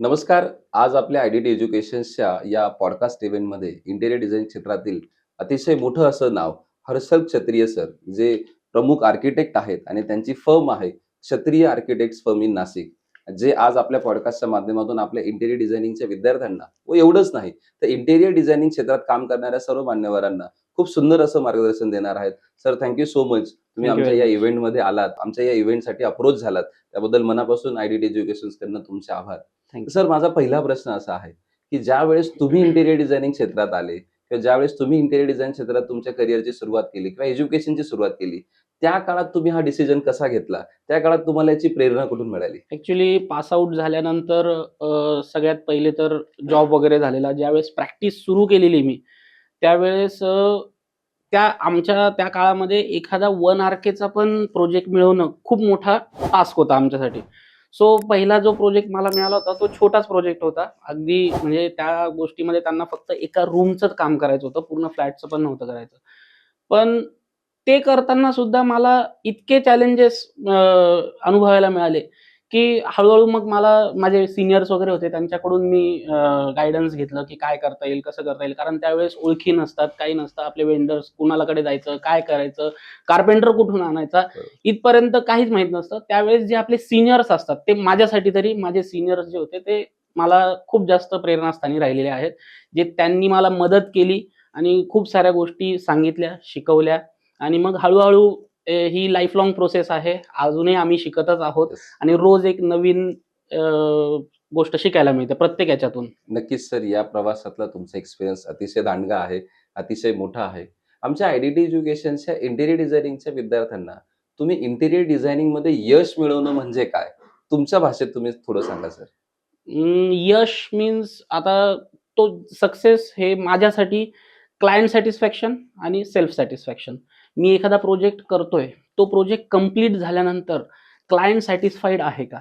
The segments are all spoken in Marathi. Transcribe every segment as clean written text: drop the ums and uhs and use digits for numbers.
नमस्कार. आज आपल्या आयडीटी एज्युकेशन्सच्या या पॉडकास्ट इव्हेंटमध्ये इंटिरियर डिझाइन क्षेत्रातील अतिशय मोठं असं नाव हर्षल क्षत्रिय सर, जे प्रमुख आर्किटेक्ट आहेत आणि त्यांची फर्म आहे क्षत्रिय आर्किटेक्ट्स फर्म इन नाशिक. जे आज आपल्या पॉडकास्टच्या माध्यमातून आपल्या इंटिरियर डिझायनिंगच्या विद्यार्थ्यांना व एवढंच नाही, तर इंटिरियर डिझायनिंग क्षेत्रात काम करणाऱ्या सर्व मान्यवरांना खूप सुंदर असं मार्गदर्शन देणार आहेत. Sir, thank so much. तुम्ही थँक यू आमच्या व्हेरी या मच. इव्हेंटमध्ये आलात, आमच्या या इव्हेंटसाठी अप्रोच झालात. त्याबद्दल मनापासून आयडीटी एज्युकेशन्सकडनं तुमचे आभार. थँक सर, माझा पहिला प्रश्न असा आहे, की ज्यावेळेस तुम्ही इंटिरियर डिझायनिंग क्षेत्रात आले किंवा ज्यावेळेस तुम्ही इंटिरियर डिझाइन क्षेत्रात तुमच्या करिअरची सुरुवात केली किंवा एज्युकेशनची सुरुवात केली, त्या काळात तुम्ही हा डिसिजन कसा घेतला? त्या काळात तुम्हाला याची प्रेरणा कुठून मिळाली? ॲक्चुअली पास आउट झाल्यानंतर सगळ्यात पहिले तर जॉब वगैरे झालेला. ज्यावेळेस प्रॅक्टिस सुरू केलेली मी, त्यावेळेस त्या काळामध्ये एखादा 1 आर-केचा पण प्रोजेक्ट मिळवणं खूप मोठा टास्क होता आमच्यासाठी. सो पहिला जो प्रोजेक्ट मला मिळाला होता, तो छोटाच प्रोजेक्ट होता. अगदी म्हणजे त्या गोष्टीमध्ये त्यांना फक्त एका रूमचंच काम करायचं होतं. पूर्ण फ्लॅटचं पण नव्हतं करायचं. पण ते करताना सुद्धा मला इतके चॅलेंजेस अनुभवायला मिळाले, की हळू-हळू मग मला माझे सीनियर्स वगैरे होते त्यांच्याकडून मी गाईडन्स घेतलं, की काय करता येईल, कसं करता येईल. कारण त्यावेळेस ओळखी नसतात, काही नसतं. आपले वेंडर्स कुणाकडे जायचं, काय करायचं, कारपेंटर कुठून आणायचा, बरोबर. इथपर्यंत काहीच माहीत नसतं. त्यावेळेस जे आपले सीनियर्स असतात, ते माझ्यासाठी तरी माझे सीनियर्स जे होते ते मला खूप जास्त प्रेरणास्थानी राहिलेले आहेत. जे त्यांनी मला मदत केली आणि खूप साऱ्या गोष्टी सांगितल्या, शिकवल्या आणि मग हळू ही लाईफ लाँग प्रोसेस आहे. अजूनही आम्ही शिकतच आहोत येस. आणि रोज एक नवीन अ, गोष्ट शिकायला मिळते प्रत्येक ह्याच्यातून. नक्कीच सर, या प्रवासातला तुमचा एक्सपिरियन्स अतिशय दांडगा आहे, अतिशय मोठा आहे. आमच्या आयडीटी एज्युकेशनच्या इंटिरियर डिझायनिंगच्या विद्यार्थ्यांना तुम्ही इंटिरियर डिझायनिंगमध्ये यश मिळवणं म्हणजे काय? तुमच्या भाषेत तुम्ही थोडं सांगा सर. यश मीन्स आता तो सक्सेस हे माझ्यासाठी क्लायंट सॅटिस्फॅक्शन आणि सेल्फ सॅटिस्फॅक्शन. मी एखादा प्रोजेक्ट करतोय, तो प्रोजेक्ट कंप्लीट झाल्यानंतर क्लायंट सॅटिस्फाईड आहे का?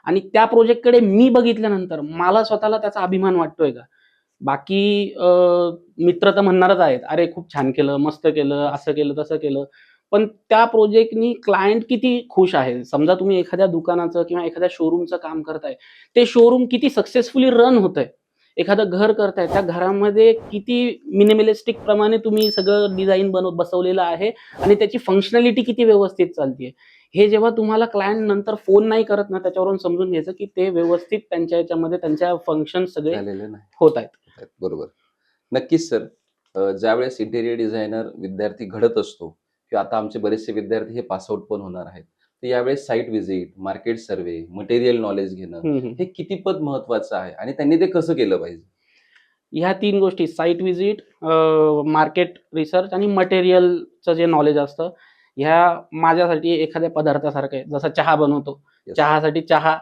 आणि त्या प्रोजेक्टकडे मी बघितल्यानंतर मला स्वतःला त्याचा अभिमान वाटतोय का? बाकी मित्र तर म्हणणारच आहेत, "अरे, खूप छान केलं, मस्त केलं, असं केलं, तसं केलं." पण त्या प्रोजेक्टनी क्लायंट किती खुश आहे. समजा तुम्ही एखाद्या दुकानाचं किंवा एखाद्या शोरूमचं काम करताय, ते शोरूम किती सक्सेसफुली रन होतंय. एखादं घर करताय, त्या घरामध्ये किती मिनिमलिस्टिक प्रमाणे तुम्ही सगळं डिझाइन बसवलेलं आहे आणि त्याची फंक्शनॅलिटी किती व्यवस्थित चालतीये. हे जेव्हा तुम्हाला क्लायंट नंतर फोन नाही करत ना, त्याच्यावरून समजून घ्यायचं, की ते व्यवस्थित त्यांच्या ह्याच्यामध्ये त्यांच्या फंक्शन्स सगळे झालेलं नाही. होत आहेत. होत आहेत. बरोबर. नक्कीच सर. ज्यावेळेस इंटिरियर डिझायनर विद्यार्थी घडत असतो किंवा आता आमचे बरेचसे विद्यार्थी हे पास आउट पण होणार आहेत. तर यावेळेस site visit, market survey, material knowledge घेणं हं, हं. हे कितीपत महत्त्वाचं आहे आणि त्यांनी ते कसं केलं पाहिजे? ह्या 3 गोष्टी साइट व्हिजिट, मार्केट रिसर्च आणि मटेरियलचं जे नॉलेज असतं, ह्या माझ्यासाठी एखाद्या पदार्थासारखं आहे. जसा चहा बनवतो. येस. चहासाठी चहा,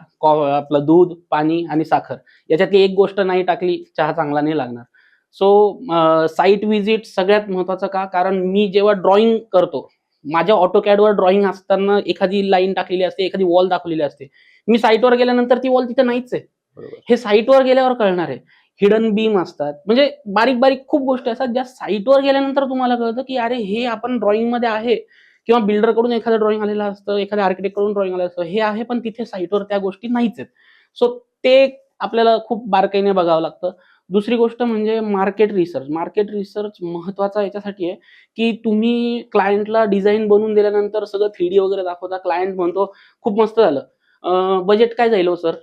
आपलं दूध, पाणी आणि साखर. याच्यातली एक गोष्ट नाही टाकली, चहा चांगला नाही लागणार. सो साइट व्हिजिट सगळ्यात महत्त्वाचं का? कारण मी जेव्हा ड्रॉइंग करतो, माझ्या AutoCADवर ड्रॉइंग असताना एखादी लाईन टाकलेली असते, एखादी वॉल दाखवलेली असते. मी साइटवर गेल्यानंतर ती वॉल तिथे नाहीच आहे. बरोबर. हे साइटवर गेल्यावर कळणार आहे. हिडन बीम असतात. म्हणजे बारीक-बारीक खूप गोष्टी असतात, ज्या साइटवर गेल्यानंतर तुम्हाला कळतं, की अरे हे आपण ड्रॉइंगमध्ये आहे किंवा बिल्डरकडून एखादं ड्रॉइंग आलेलं असतं, एखाद्या आर्किटेक्टकडून ड्रॉइंग आलेलं असतं. हे आहे, पण तिथे साइटवर त्या गोष्टी नाहीच आहेत. सो ते आपल्याला खूप बारकाईने बघावं लागतं. दुसरी गोष्ट म्हणजे मार्केट रिसर्च. मार्केट रिसर्च महत्त्वाचा याच्यासाठी आहे, की तुम्ही क्लायंटला डिझाइन बनवून दिल्यानंतर सगळं 3D वगैरे दाखवता. क्लायंट म्हणतो, "खूप मस्त झालं. बजेट काय जाईल हो सर?"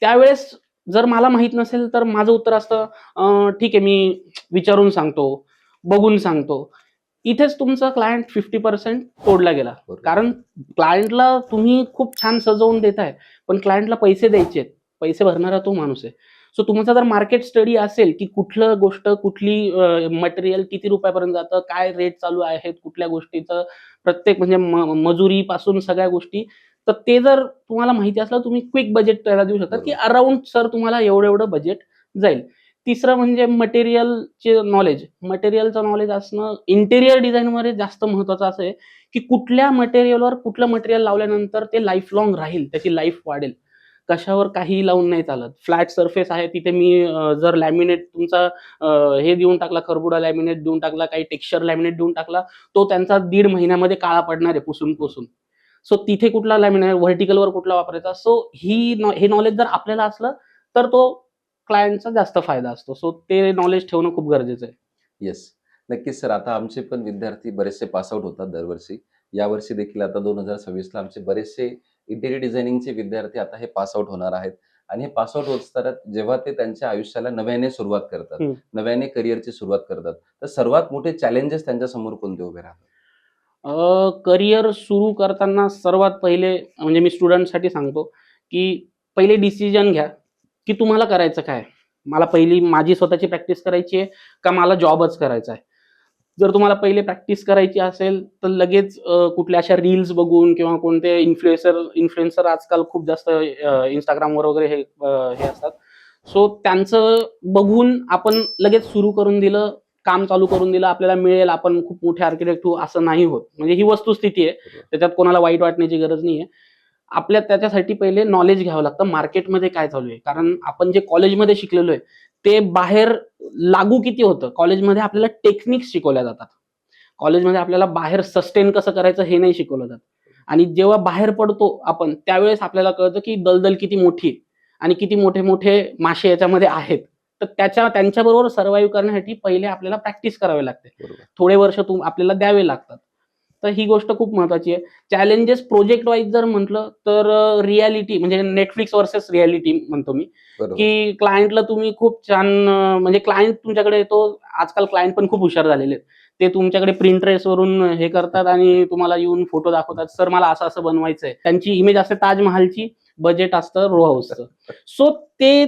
त्यावेळेस जर मला माहीत नसेल, तर माझं उत्तर असतं, ठीक आहे, मी विचारून सांगतो, बघून सांगतो." इथेच तुमचा क्लायंट 50% तोडला गेला. बरोबर. कारण क्लायंटला तुम्ही खूप छान सजवून देताय, पण क्लायंटला पैसे द्यायचे आहेत. पैसे भरणारा तो माणूस आहे. सो तुमचा जर मार्केट स्टडी असेल, की कुठलं गोष्ट, कुठली मटेरियल किती रुपयापर्यंत जातं, काय रेट चालू आहेत, कुठल्या गोष्टीचं प्रत्येक म्हणजे मजुरीपासून सगळ्या गोष्टी, तर ते जर तुम्हाला माहिती असलं, तुम्ही क्विक बजेट त्याला देऊ शकता, की बरोबर. अराउंड सर तुम्हाला एवढं-एवढं बजेट जाईल. तिसरं म्हणजे मटेरियलचे नॉलेज. मटेरियलचं नॉलेज असणं इंटिरियर डिझाइनमध्ये जास्त महत्त्वाचं असं आहे, की कुठल्या मटेरियलवर कुठलं मटेरियल लावल्यानंतर ते लाईफ लाँग राहील, त्याची लाईफ वाढेल. कशावर काहीही लावून नाही चालत. फ्लॅट सरफेस आहे तिथे मी जर लॅमिनेट तुमचा हे देऊन टाकला, खरबुडा लॅमिनेट देऊन टाकला, काही टेक्स्चर लॅमिनेट देऊन टाकला, तो त्यांचा 1.5 महिन्यामध्ये काळा पडणार आहे पुसून-पुसून. सो तिथे कुठला लॅमिनेट, व्हर्टिकलवर कुठला वापरायचा. सो हे नॉलेज जर आपल्याला असलं, तर तो क्लायंटचा जास्त फायदा असतो. सो ते नॉलेज ठेवणं खूप गरजेचं आहे. येस. नक्कीच सर. आता आमचे पण विद्यार्थी बरेचसे पास आउट होतात दरवर्षी. यावर्षी देखील आता 2026ला आमचे बरेचसे इंटिरियर डिझायनिंगचे विद्यार्थी आता हे पास आउट होणार आहेत आणि हे पास आउट होत असताना जेव्हा ते त्यांच्या आयुष्याला नव्याने सुरुवात करतात, हं. नव्याने करिअरची सुरुवात करतात, तर सर्वात मोठे चॅलेंजेस त्यांच्यासमोर कोणते उभे राहतात? करिअर सुरू करताना सर्वात पहिले म्हणजे मी स्टुडंटसाठी सांगतो, की पहिले डिसिजन घ्या, की तुम्हाला करायचं काय? मला पहिली माझी स्वतःची प्रॅक्टिस करायची आहे का मला जॉबच करायचा आहे? जर तुम्हाला पहिले प्रॅक्टिस करायची असेल, तर लगेच कुठल्या अशा रील्स बघून किंवा कोणते इन्फ्लुएन्सर आजकाल खूप जास्त Instagramवर वगैरे हे असतात. सो त्यांचं बघून आपण लगेच सुरू करून दिलं, काम चालू करून दिलं, आपल्याला मिळेल, आपण खूप मोठे आर्किटेक्ट होऊ असं नाही होत. म्हणजे ही वस्तुस्थिती आहे. बरोबर. त्याच्यात कोणाला वाईट वाटण्याची गरज नाहीये. आपल्या त्याच्यासाठी पहिले नॉलेज घ्यावं लागतं मार्केटमध्ये काय चालू आहे. कारण आपण जे कॉलेजमध्ये शिकलेलो आहे, ते बाहेर लागू किती होतं? कॉलेजमध्ये आपल्याला टेक्निक्स शिकवल्या जातात. कॉलेजमध्ये आपल्याला बाहेर सस्टेन कसं करायचं हे नाही शिकवलं जात. आणि जेव्हा बाहेर पडतो आपण, त्यावेळेस आपल्याला कळतं की दलदल किती मोठी आहे आणि किती मोठे-मोठे मासे याच्यामध्ये आहेत. तर त्यांच्याबरोबर सर्व्हाईव्ह करण्यासाठी पहिले आपल्याला प्रॅक्टिस करावी लागते. बरोबर. थोडे वर्ष आपल्याला द्यावे लागतात. तर ही गोष्ट खूप महत्त्वाची आहे. चॅलेंजेस प्रोजेक्ट वाईज जर म्हटलं तर रिॲलिटी म्हणजे Netflix व्हर्सेस रिॲलिटी म्हणतो मी, बरोबर. की क्लायंटला तुम्ही खूप छान म्हणजे क्लायंट तुमच्याकडे येतो. आजकाल क्लायंट पण खूप हुशार झालेले आहेत. ते तुमच्याकडे Pinterestवरून हे करतात आणि तुम्हाला येऊन फोटो दाखवतात. "सर मला असं-असं बनवायचंय." त्यांची इमेज असते ताजमहालची, बजेट असतं रो हाऊसचं. सो ते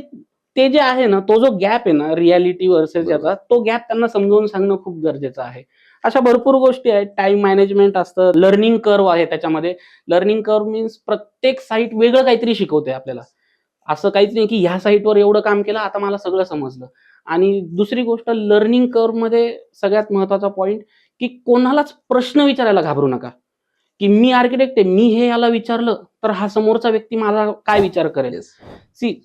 ते जे आहे ना, तो जो गॅप आहे ना रिॲलिटी व्हर्सेस बरोबर. याचा, तो गॅप त्यांना समजावून सांगणं खूप गरजेचं आहे. अशा भरपूर गोष्टी आहेत. टाईम मॅनेजमेंट असतं, लर्निंग कर्व्ह आहे त्याच्यामध्ये. लर्निंग कर्व्ह मीन्स प्रत्येक साइट वेगळं काहीतरी शिकवते आपल्याला. असं काहीच नाही, की ह्या साइटवर एवढं काम केलं, आता मला सगळं समजलं. आणि दुसरी गोष्ट लर्निंग कर्व्हमध्ये सगळ्यात महत्त्वाचा पॉइंट, की कोणालाच प्रश्न विचारायला घाबरू नका, की मी आर्किटेक्ट आहे, मी हे याला विचारलं, तर हा समोरचा व्यक्ती माझा काय विचार करेल? येस.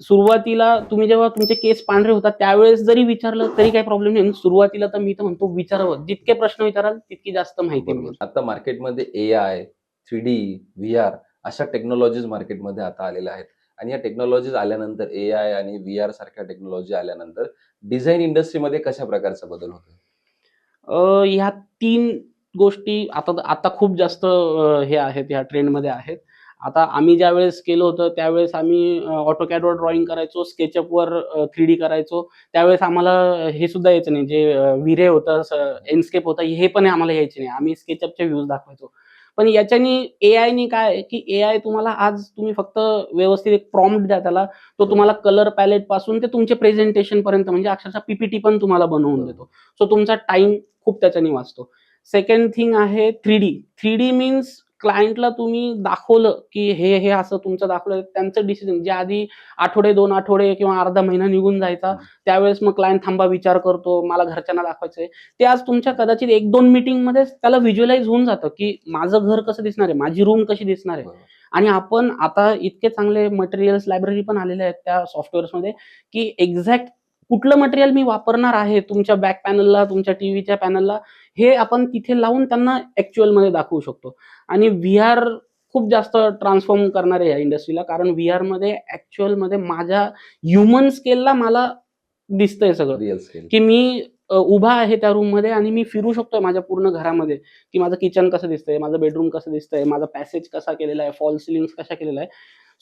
सुरुवातीला तुम्ही जेव्हा तुमचे केस पांढरे होतात, त्यावेळेस जरी विचारलं तरी काही प्रॉब्लेम नाही. सुरुवातीला तर मी तर म्हणतो विचारावं. जितके प्रश्न विचाराल तितकी जास्त माहिती बरोबर. मिळेल. आता मार्केटमध्ये एआय, 3D, व्हीआर अशा टेक्नॉलॉजीज मार्केटमध्ये आता आलेल्या आहेत आणि या टेक्नॉलॉजीज आल्यानंतर एआय आणि व्हीआर सारख्या टेक्नॉलॉजी आल्यानंतर डिझाइन इंडस्ट्रीमध्ये कशा प्रकारचा बदल होतो? ह्या 3 गोष्टी आता आता खूप जास्त हे आहेत, ह्या ट्रेंडमध्ये आहेत. आता आम्ही ज्यावेळेस केलं होतं, त्यावेळेस आम्ही AutoCADवर ड्रॉइंग करायचो, SketchUpवर 3D करायचो. त्यावेळेस आम्हाला हे सुद्धा यायचं नाही, जे V-Ray होतं, Enscape होतं, हे पण आम्हाला यायचे नाही. आम्ही SketchUpचे व्ह्यूज दाखवायचो. पण याच्यानी एआयनी काय आहे, की एआय तुम्हाला आज तुम्ही फक्त व्यवस्थित एक प्रॉम्प्ट द्या त्याला, तो तुम्हाला कलर पॅलेटपासून ते तुमचे प्रेझेंटेशनपर्यंत म्हणजे अक्षरशः पी पण तुम्हाला बनवून देतो. सो तुमचा टाईम खूप त्याच्याने वाचतो. सेकंड थिंग आहे 3D. 3D मीन्स क्लायंटला तुम्ही दाखवलं, की हे असं तुमचं दाखवलं. त्यांचं डिसिजन जे आधी आठवडे, 2 आठवडे किंवा अर्धा महिना निघून जायचा, त्यावेळेस मग क्लायंट थांबा विचार करतो, मला घरच्यांना दाखवायचंय. ते आज तुमच्या कदाचित 1-2 मीटिंगमध्येच त्याला व्हिज्युअलाइज होऊन जातं, की माझं घर कसं दिसणार आहे, माझी रूम कशी दिसणार आहे. बरोबर. आणि आपण आता इतके चांगले मटेरियल्स लायब्ररी पण आलेल्या आहेत त्या सॉफ्टवेअर्समध्ये, की एक्झॅक्ट कुठलं मटेरियल मी वापरणार आहे तुमच्या बॅक पॅनलला, तुमच्या टीव्हीच्या पॅनलला, हे आपण तिथे लावून त्यांना ॲक्चुअलमध्ये दाखवू शकतो. आणि व्हीआर खूप जास्त ट्रान्सफॉर्म करणार आहे या इंडस्ट्रीला. कारण व्हीआरमध्ये ॲक्चुअलमध्ये माझ्या ह्युमन स्केलला मला दिसतंय सगळं, रिअल स्केल. की मी उभा आहे त्या रूममध्ये आणि मी फिरू शकतोय माझ्या पूर्ण घरामध्ये, की माझं किचन कसं दिसतंय, माझं बेडरूम कसं दिसतंय, माझा पॅसेज कसा केलेला आहे, फॉल सिलिंग्स कशा केलेला आहे.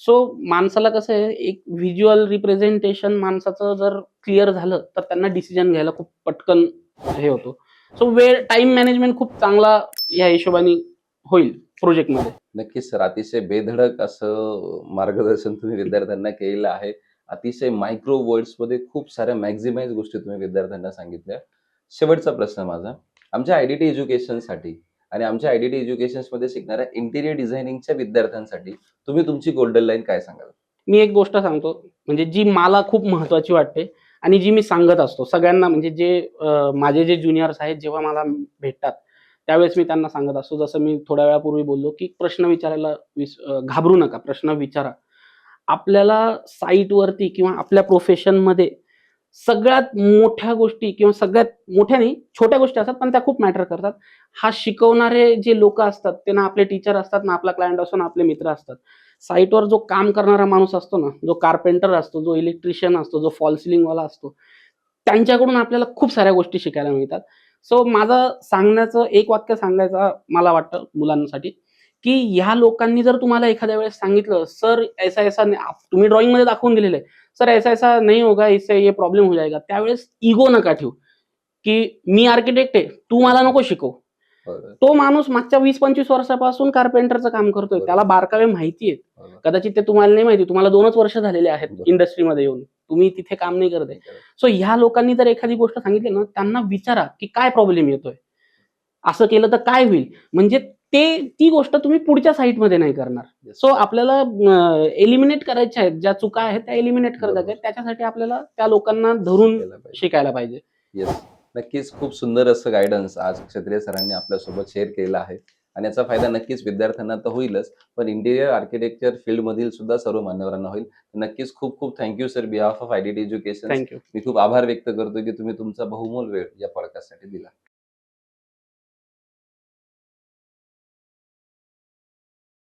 सो माणसाला कसं आहे, एक व्हिज्युअल रिप्रेझेंटेशन माणसाचं जर क्लिअर झालं, तर त्यांना डिसिजन घ्यायला खूप पटकन हे होतो. सो टाईम मॅनेजमेंट खूप चांगला या हिशोबाने होईल प्रोजेक्टमध्ये. नक्कीच सर. अतिशय बेधडक असं मार्गदर्शन तुम्ही विद्यार्थ्यांना केलेलं आहे. अतिशय मायक्रो वर्ड्समध्ये खूप साऱ्या मॅक्झिमाइज गोष्टी तुम्ही विद्यार्थ्यांना सांगितल्या. शेवटचा प्रश्न माझा, आमच्या आय-डी-टी एज्युकेशनसाठी आणि आमच्या आय-डी-टी एज्युकेशन्समध्ये शिकणाऱ्या इंटिरियर डिझायनिंगच्या विद्यार्थ्यांसाठी तुम्ही तुमची गोल्डन लाईन काय सांगाल? मी एक गोष्ट सांगतो, म्हणजे जी मला खूप महत्त्वाची वाटते आणि जी मी सांगत असतो सगळ्यांना, म्हणजे जे माझे जे ज्युनियर्स आहेत, जेव्हा मला भेटतात, त्यावेळेस मी त्यांना सांगत असतो. जसं मी थोड्या वेळापूर्वी बोललो, की प्रश्न विचारायला घाबरू नका, प्रश्न विचारा. आपल्याला साइटवरती किंवा आपल्या प्रोफेशनमध्ये सगळ्यात मोठ्या गोष्टी किंवा सगळ्यात मोठ्या नाही, छोट्या गोष्टी असतात, पण त्या खूप मॅटर करतात. हा शिकवणारे जे लोकं असतात, ते ना आपले टीचर असतात, ना आपला क्लायंट असतो, ना आपले मित्र असतात. साईटवर जो काम करणारा माणूस असतो ना, जो कार्पेंटर असतो, जो इलेक्ट्रिशियन असतो, जो फॉल सिलिंगवाला असतो, त्यांच्याकडून आपल्याला खूप साऱ्या गोष्टी शिकायला मिळतात. सो माझं सांगण्याचं एक वाक्य सांगायचं मला वाटतं मुलांसाठी, की ह्या लोकांनी जर तुम्हाला एखाद्या वेळेस सांगितलं, "सर ऐसा-ऐसा तुम्ही ड्रॉइंगमध्ये दाखवून दिलेलं आहे. सर ऐसा-ऐसा नहीं होगा, इससे ये प्रॉब्लेम हो जाएगा." त्यावेळेस इगो नका ठेवू, की मी आर्किटेक्ट आहे, तू मला नको शिकवू. बरोबर. तो माणूस मागच्या 20-25 वर्षापासून कार्पेंटरचं काम करतोय. बरोबर. त्याला बारकावे माहिती आहेत. बरोबर. कदाचित ते तुम्हाला नाही माहिती. तुम्हाला 2च वर्ष झालेले आहेत बरोबर. इंडस्ट्रीमध्ये येऊन. तुम्ही तिथे काम नाही करत आहे. सो ह्या लोकांनी जर एखादी गोष्ट सांगितली ना, त्यांना विचारा, की काय प्रॉब्लेम येतोय? असं केलं तर काय होईल? म्हणजे ती गोष्ट तुम्ही पुढच्या साइटमध्ये नाही करणार. Yes. सो आपल्याला एलिमिनेट करायच्या आहेत. ज्या चुका आहेत त्या एलिमिनेट करायच्या बरोबर. आहेत. त्याच्यासाठी आपल्याला त्या लोकांना धरून शिकायला पाहिजे. शिकायला पाहिजे. येस, नक्कीच खूप सुंदर असं गायडन्स आज क्षत्रिय सरांनी आपल्यासोबत शेअर केलं आहे आणि याचा फायदा नक्कीच विद्यार्थ्यांना तर होईलच, पण इंटिरियर आर्किटेक्चर फील्डमधील सुद्धा सर्व मान्यवरांना होईल. नक्कीच खूप खूप thank you sir, behalf of IDT education. Thank you. मी खूप आभार व्यक्त करतो की तुम्ही तुमचा बहुमोल वेळ या पॉडकास्टसाठी दिला.